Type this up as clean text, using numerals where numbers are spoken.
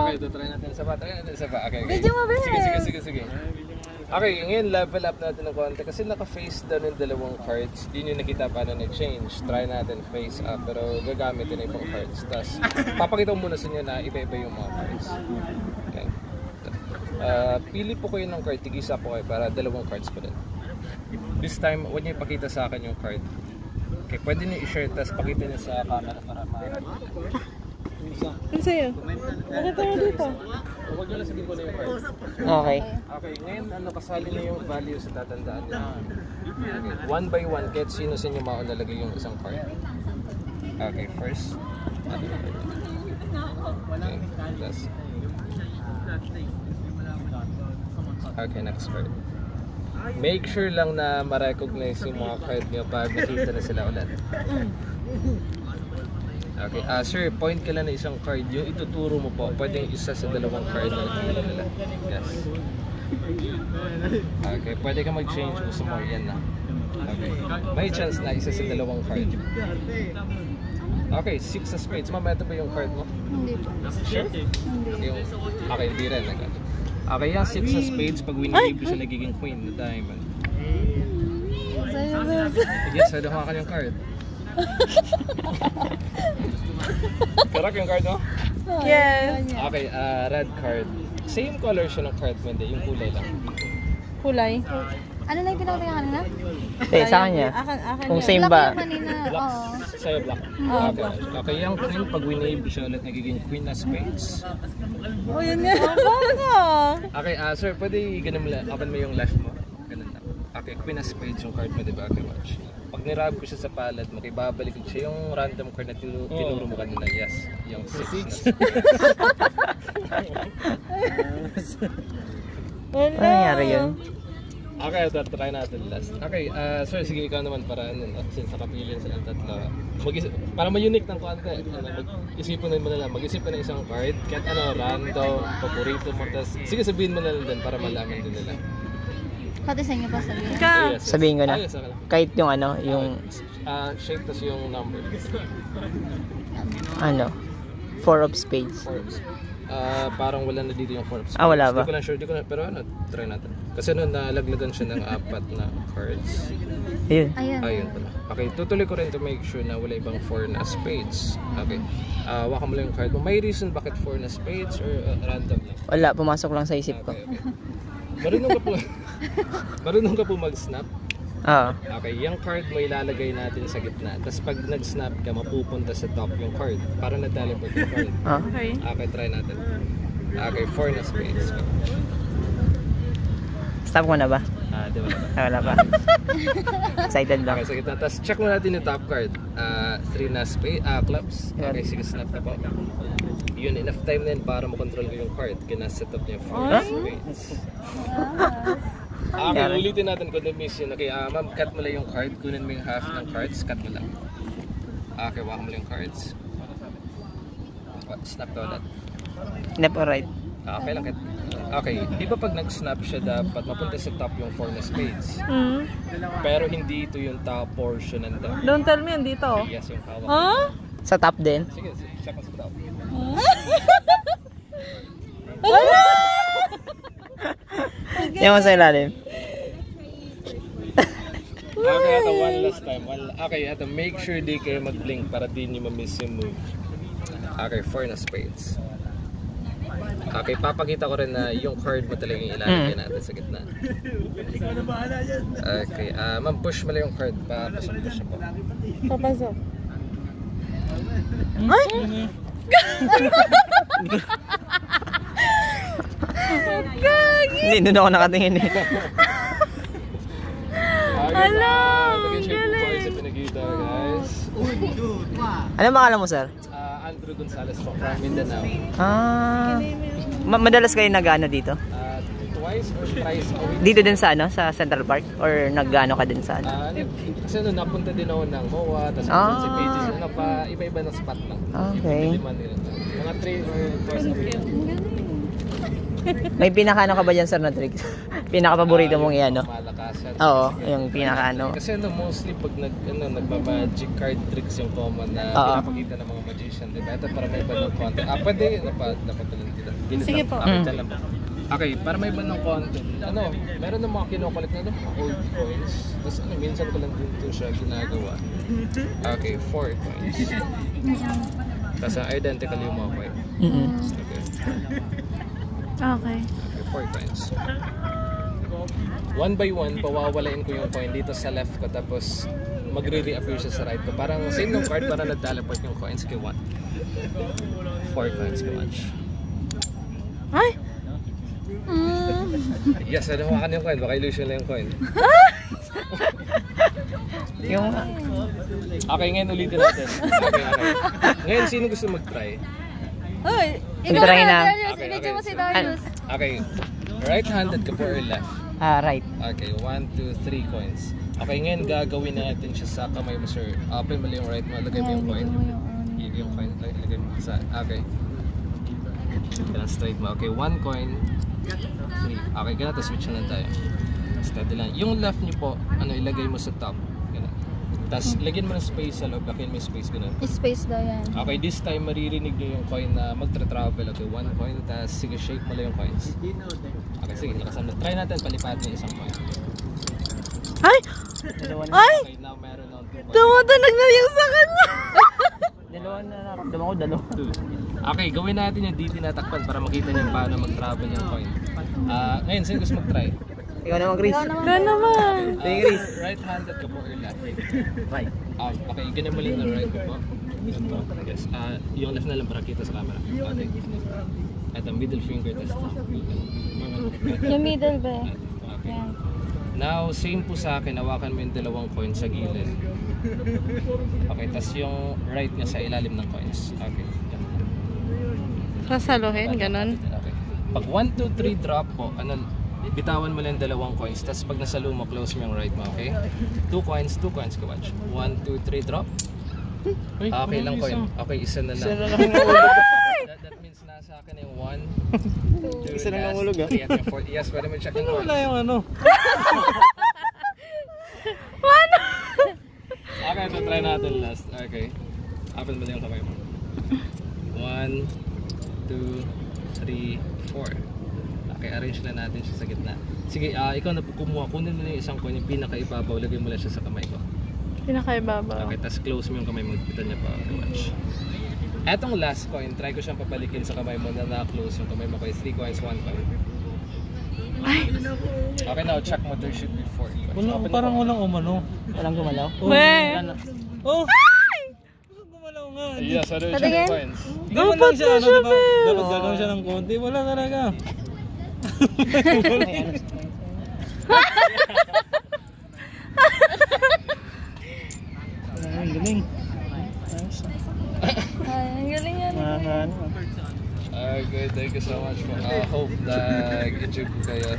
Okay, try natin sa ba? Okay. Medyo mabilis. Sige. Okay, ngayon level up natin ng konti kasi naka-face down yung dalawang cards. Di nyo nakita paano nag-change. Try natin face up pero gagamitin na ibang cards. Tapos papakita ko muna sa inyo na iba-iba yung mga cards. Okay. Pili po kayo ng card. Tigisa po kayo para dalawang cards po din. This time, huwag nyo ipakita sa akin yung card. Okay, pwede nyo i-share tapos pakita nyo sa camera para Ano sa'yo? Bakit tayo dito? Huwag nyo lang sabihin ko na yung card. Okay. Okay, ngayon kasali na yung value sa tatandaan nyo. Okay, one by one, kahit sino sa inyo maunalagay yung isang card. Okay, first. Okay, that's... Okay, next card. Make sure lang na ma-recognize yung mga card nyo pag nakita na sila ulit. Okay, sir, point ka lang na isang card. Yung ituturo mo po, pwedeng isa sa dalawang card na nakita nila. Yes. Okay, pwede ka mag-change kung gusto mo. Yan na. Okay. May chance na isa sa dalawang card. Okay, 6 sa spades. Ma'am, ito ba yung card mo? Hindi po. Sure? Okay, hindi rin. Okay, yung 6 sa spades, pag winilib siya nagiging queen na diamond. Yes, pwede hawakan yung card. Correct yung card mo? Yes. Okay, red card. Same color siya ng card mo, hindi. Yung kulay lang. Kulay. Ano na yung pinakita kanina? Sa kanya. Akin Kung yun. same Black ba? yung kanina. Oo. Sa'yo black. Okay. Okay, yung queen, pag winilib siya ulit nagiging queen na spades. Oh, yun nga. Okay, sir, pwede ganun mo lang. Open mo yung left mo. Ganun lang. Okay, queen na spades yung card mo, diba? Okay, watch. Pag nirab ko siya sa palad mo, babalik ko siya yung random card na tinuro mo kanina. Yes, yung 6. Ano nangyari yun? Okay, try natin last. Okay, sir, sige ikaw naman para since nakapilian silang tatlo. Para ma-unique ng konti. Mag-isipan mo na lang. Mag-isip ka ng isang card. Kahit random, paborito mo. Sige, sabihin mo na lang din para malaman din nila. Pati sa inyo pa sabihin. Yes. Sabihin ko na. Yes, okay. Kahit yung yung... shape tas yung number. 4 of spades. Parang wala na dito yung 4 of spades. Wala ba? Hindi ko lang sure, pero try natin. Kasi nalaglagan siya ng 4 na cards. Ayun. Ayun pala. Okay, tutuloy ko rin to make sure na wala ibang 4 na spades. Okay. Waka mo lang yung card mo. May reason bakit 4 na spades or random lang? Wala, pumasok lang sa isip ko. Okay. Marunong ka po mag-snap? Okay, yung card mo ilalagay natin sa gitna. Tapos pag nag-snap ka, mapupunta sa top yung card. Para na-teleport yung card. Okay. Okay, try natin. Okay, 4 na spades. Stop ko na ba? Di ba? Wala pa. Excited lang. Okay, sa gitna. Tapos check mo natin yung top card. 3 na clubs. Okay, sige, snap na po. Yun, enough time na yun para makontrol ko yung card. Kina-set up niya 4 na spades. Okay, ulitin natin kung na-miss yun. Okay, ma'am, cut mo lang yung card. Kunin mo yung half ng cards. Cut mo lang. Okay, waka mo lang yung cards. Snap to ulit. Left or right? Okay lang. Okay, di ba pag nag-snap siya dapat mapunta sa top yung 4 na spades? Pero hindi ito yung top portion ng top. Don't tell me, andito. Yes, yung hawak. Sa top din? Sige, check mo sa top. Yung sa ilalim. Okay, ito one last time. Okay, ito make sure di kayo mag-blink para di nyo ma-miss yung move. Okay, 4 na spades. Okay, papakita ko rin na yung card mo talagang ilalagay natin sa gitna. Okay, ma'am, push mo lang yung card. Papasok-push po. Papasok. Ay! Hindi, doon ako nakatingin eh. Hello! Galing! Sa pinagkita, guys. Ano pangalan mo, sir? Andrew Gonzalez from Mindanao. Madalas kayo nag-ano dito? Twice or thrice a week. Dito din sa sa Central Park? Or nag-ano ka din sa Kasi napunta din ako ng MOA, tapos si Pages, iba-iba ng spot lang. Okay. Mga 3 or twice a week. May pinaka-ano ka ba dyan, Sir Rodrigo? Pinaka-paborito mong iano? Malaka. puzzle. Oo, yung pinaka-ano. Kasi mostly pag nagma-magic card tricks yung common na pinapakita ng mga magician, diba? Ito para may iba ng content. Pwede, dapat lang dito. Sige po. Okay, dyan lang po. Okay, para may iba ng content. Meron ng mga kinukulit na old coins. Tapos minsan ko lang dito siya ginagawa. Okay, 4 coins. Tapos identical yung mga coin. Okay. Okay. 4 coins. One by one, pawawalain ko yung coin dito sa left ko, tapos magre-reappear siya sa right ko. Parang same ng card para nag-teleport yung coins kay 1. 4 coins kay 1. Ay! Yes, hawakan yung coin. Baka illusion lang yung coin. Yung... Okay, ngayon ulitin natin. Okay. Ngayon, sino gusto mag-try? Uy! Try na. Okay. Video mo si Darius. Okay, right-handed ka po or left? right. Okay, 1, 2, 3 coins. Okay, ngayon gagawin natin siya sa kamay mo, sir. Open mo yung right mo. Lagay mo yung coin. Yung coin. Lagay mo sa... Okay. Kailangan straight mo. Okay, 1 coin. 3. Okay, ganito. Switch na lang tayo. Steady lang. Yung left niyo po, ilagay mo sa top. Ganun. Tapos, lagyan mo ng space sa loob. Lagyan mo yung space, ganun. Space daw yan. Okay, this time maririnig niyo yung coin na magtra-travel. Okay, 1 coin. Tapos, sige, shake mo lang yung coins. Okay, sige, lakasan mo. Try natin palipat ng isang coin. Ay! Ay! Okay, now meron ng 2 coins. Tumutunog na yung sa kanya! Dalawa na naramdaman ko, dalawa. 2. Okay, gawin natin yung DT na takpan para makita niyo paano mag-travel yung coin. Ngayon, sino gusto mag-try? Ikaw naman, Chris. Ikaw naman! Right-handed ka po or left? Right. Okay, ganun mo lang na right ko po. Ito, yes. Yung left na lang para kita sa camera. Okay. Ito, middle finger test. Yung middle ba? Okay. Yan. Now, same po sa akin, hawakan mo yung dalawang coins sa gilid. Okay, tas yung right niya sa ilalim ng coins. Okay. Sasaluhin, ganun. Okay. Pag 1, 2, 3 drop po, bitawan mo lang dalawang coins, tas pag nasa mo, close mo yung right mo, okay? 2 coins ka watch. 1, 2, 3 drop. Okay lang coin. Okay, isa na lang. That means nasa akin yung 1, 2, Isa na lang ulog, 3, 4. Yes, pwede mo check yung coins. Wala yung Okay, ito try natin last. Okay. Open mo lang yung kamay mo. 1, 2, 3, 4. Okay, arrange na natin siya sa gitna. Sige, ikaw na kumuha. Kunin mo na yung isang coin, yung pinakaibabaw. Lagay mo lang siya sa kamay ko. Pinakaibabaw. Okay, tapos close mo yung kamay mo. Pitan niya pa. Okay, watch. Etong last coin, try ko siyang papalikin sa kamay mo na na-close yung kamay mo. Okay, 3 coins, 1 coin. Okay, now check mo. There should be 4 coins. Parang walang umano. Walang gumalaw. Weh! Oh! Walang gumalaw nga. Yes, so there should be Patingin. coins. Dapat lang siya, diba? Dapat gagawin siya ng konti. Wala talaga. Ang galing. Ay, ang galing yan. Okay, thank you so much. Hope na enjoy ko kayo.